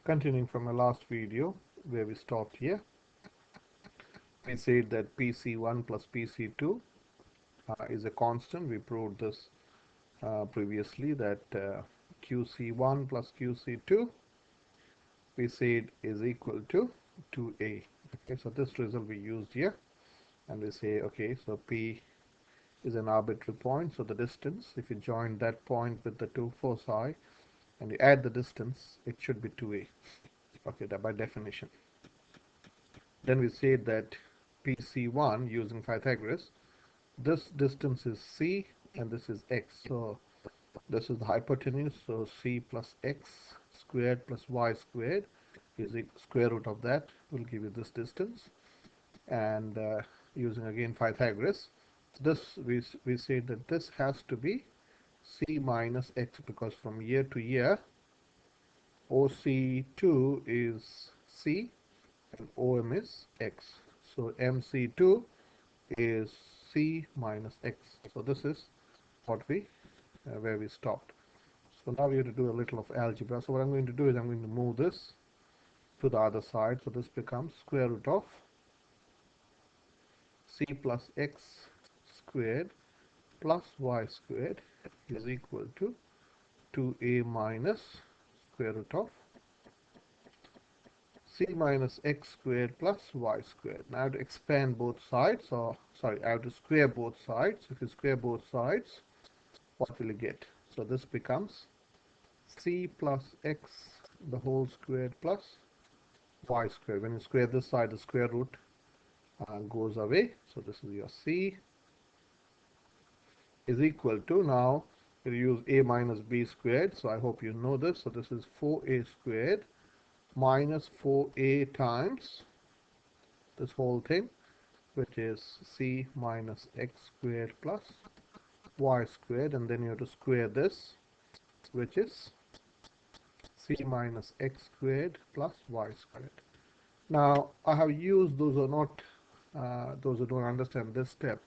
Continuing from the last video where we stopped here, we said that PC1 plus PC2 is a constant. We proved this previously, that QC1 plus QC2 we said is equal to 2A. Okay, so this result we used here, and we say, okay, so P is an arbitrary point, so the distance, if you join that point with the two foci and you add the distance, it should be 2A. Okay, that by definition. Then we say that PC1 using Pythagoras, this distance is C and this is X. So this is the hypotenuse, so C plus X squared plus Y squared is the square root of that will give you this distance. And using again Pythagoras, this we say that this has to be C minus X, because from year to year OC2 is C and OM is X. So MC2 is C minus X. So this is what we where we stopped. So now we have to do a little of algebra. So what I'm going to do is I'm going to move this to the other side. So this becomes square root of C plus X squared plus Y squared is equal to 2A minus square root of C minus X squared plus Y squared. Now I have to expand both sides, or sorry, I have to square both sides. If you square both sides, what will you get? So this becomes C plus X the whole squared plus Y squared. When you square this side, the square root goes away. So this is your C is equal to, now we'll use A minus B squared. So I hope you know this. So this is 4A squared minus 4A times this whole thing, which is C minus X squared plus Y squared, and then you have to square this, which is C minus X squared plus Y squared. Now I have used, those are not those who don't understand this step,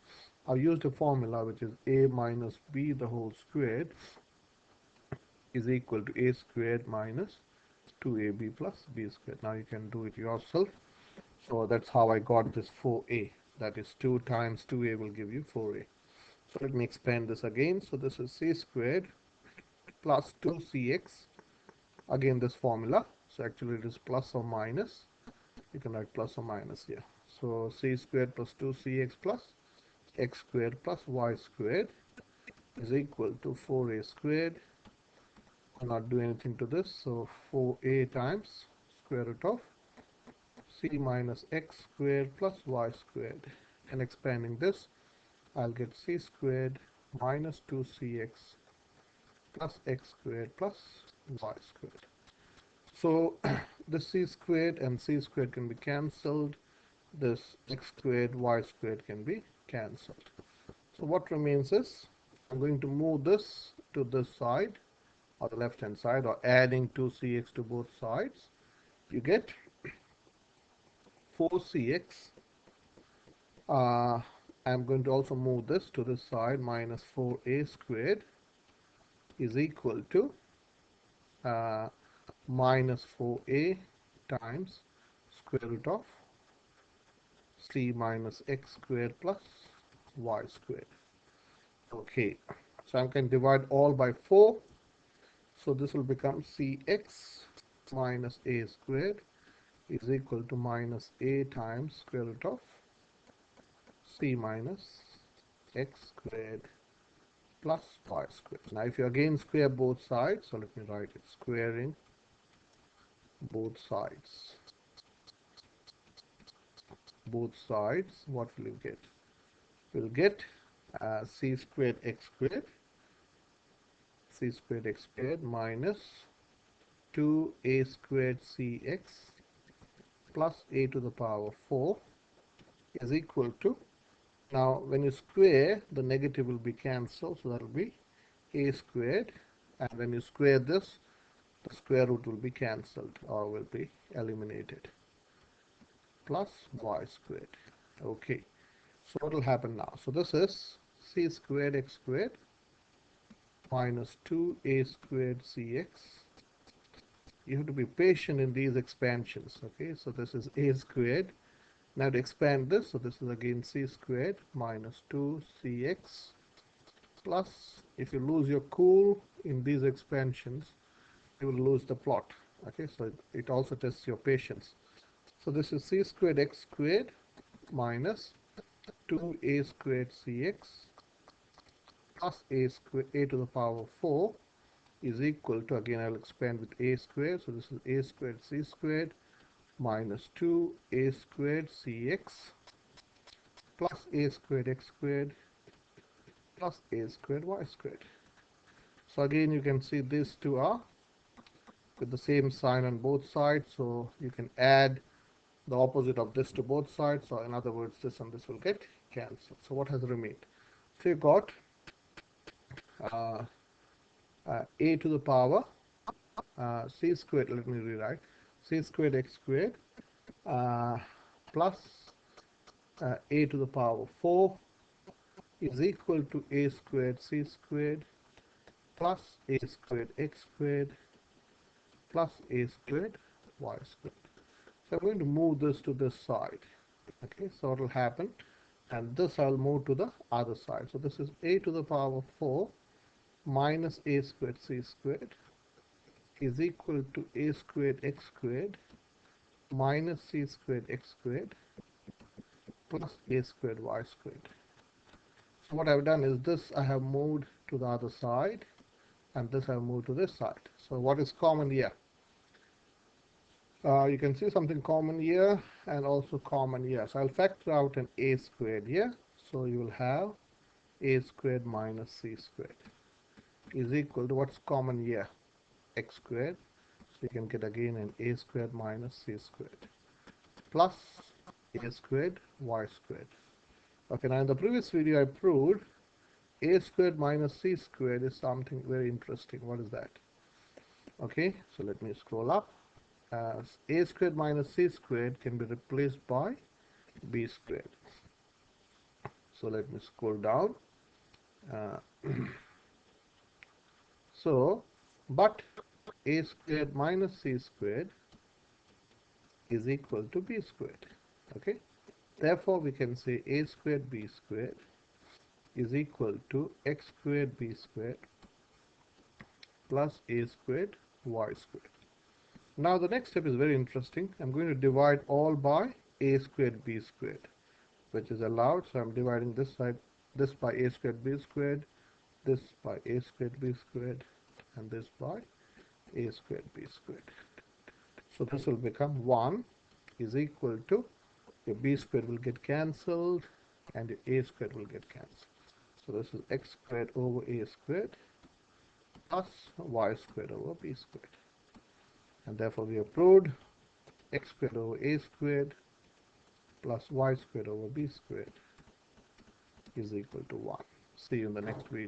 I've used a formula which is A minus B the whole squared is equal to A squared minus 2AB plus B squared. Now you can do it yourself. So that's how I got this 4A. That is 2 times 2A will give you 4A. So let me expand this again. So this is C squared plus 2CX. Again this formula. So actually it is plus or minus. You can write plus or minus here. So C squared plus 2CX plus X squared plus Y squared is equal to 4A squared. I'll not do anything to this. So 4A times square root of C minus X squared plus Y squared. And expanding this, I'll get C squared minus 2CX plus X squared plus Y squared. So this C squared and C squared can be cancelled. This X squared, Y squared can be cancelled. So what remains is, I'm going to move this to this side, or the left hand side, or adding 2CX to both sides. You get 4CX. I'm going to also move this to this side, minus 4A squared is equal to minus 4A times square root of C minus X squared plus Y squared. Okay, so I can divide all by 4. So this will become Cx minus A squared is equal to minus A times square root of C minus X squared plus Y squared. Now if you again square both sides, so let me write it, squaring both sides. Both sides, what will you get? We'll get C squared X squared, C squared X squared minus 2A squared CX plus A to the power 4 is equal to, now when you square, the negative will be cancelled, so that will be A squared, and when you square this, the square root will be cancelled or will be eliminated, plus Y squared. Okay, so what will happen now? So this is C squared X squared minus 2A squared CX you have to be patient in these expansions. Okay, so this is a squared. Now to expand this, so this is again c squared minus 2cx plus, if you lose your cool in these expansions, you will lose the plot. Okay, so it also tests your patience. So this is c squared x squared minus 2a squared cx plus a squared a to the power 4 is equal to, again I'll expand with a squared, so this is a squared c squared minus 2a squared cx plus a squared x squared plus a squared y squared. So again you can see these two are with the same sign on both sides, so you can add the opposite of this to both sides. So in other words, this and this will get cancelled. So what has remained? So you got uh, a to the power c squared, let me rewrite, c squared x squared uh, plus a to the power 4 is equal to a squared c squared plus a squared x squared plus a squared y squared. So I'm going to move this to this side. Okay, so what will happen? And this I'll move to the other side. So this is a to the power 4 minus a squared c squared is equal to a squared x squared minus c squared x squared plus a squared y squared. So what I've done is this I have moved to the other side and this I have moved to this side. So what is common here? You can see something common here and also common here. So I'll factor out an a squared here. So you will have a squared minus c squared is equal to what's common here? X squared. So you can get again an a squared minus c squared plus a squared y squared. Okay, now in the previous video I proved a squared minus c squared is something very interesting. What is that? Okay, so let me scroll up. A squared minus c squared can be replaced by b squared. So let me scroll down. Uh, so, but a squared minus c squared is equal to b squared. Okay, therefore we can say a squared b squared is equal to x squared b squared plus a squared y squared. Now the next step is very interesting. I'm going to divide all by a squared b squared, which is allowed. So I'm dividing this side, this by a squared b squared, this by a squared b squared, and this by a squared b squared. So this will become 1 is equal to, your b squared will get cancelled and your a squared will get cancelled. So this is x squared over a squared plus y squared over b squared. And therefore we have proved x squared over a squared plus y squared over b squared is equal to 1. See you in the next video.